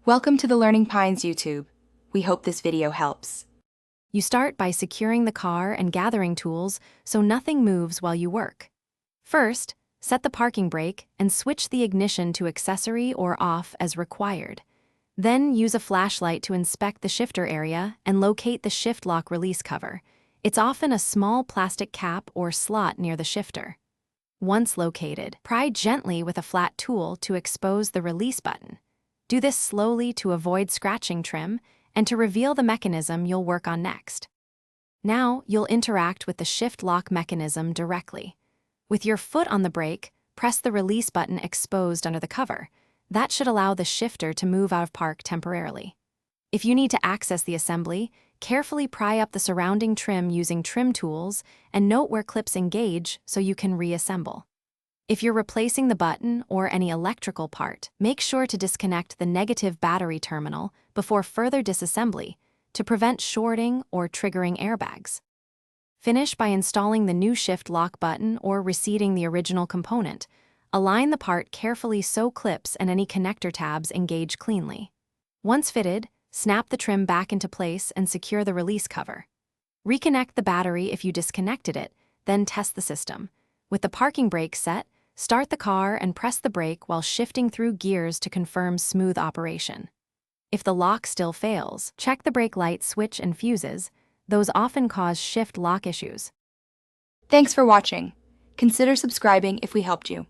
Welcome to the Learning Pines YouTube. We hope this video helps. You start by securing the car and gathering tools so nothing moves while you work. First, set the parking brake and switch the ignition to accessory or off as required. Then use a flashlight to inspect the shifter area and locate the shift lock release cover. It's often a small plastic cap or slot near the shifter. Once located, pry gently with a flat tool to expose the release button. Do this slowly to avoid scratching trim and to reveal the mechanism you'll work on next. Now you'll interact with the shift lock mechanism directly. With your foot on the brake, press the release button exposed under the cover. That should allow the shifter to move out of park temporarily. If you need to access the assembly, carefully pry up the surrounding trim using trim tools and note where clips engage so you can reassemble. If you're replacing the button or any electrical part, make sure to disconnect the negative battery terminal before further disassembly to prevent shorting or triggering airbags. Finish by installing the new shift lock button or reseating the original component. Align the part carefully so clips and any connector tabs engage cleanly. Once fitted, snap the trim back into place and secure the release cover. Reconnect the battery if you disconnected it, then test the system. With the parking brake set, start the car and press the brake while shifting through gears to confirm smooth operation. If the lock still fails, check the brake light switch and fuses. Those often cause shift lock issues. Thanks for watching. Consider subscribing if we helped you.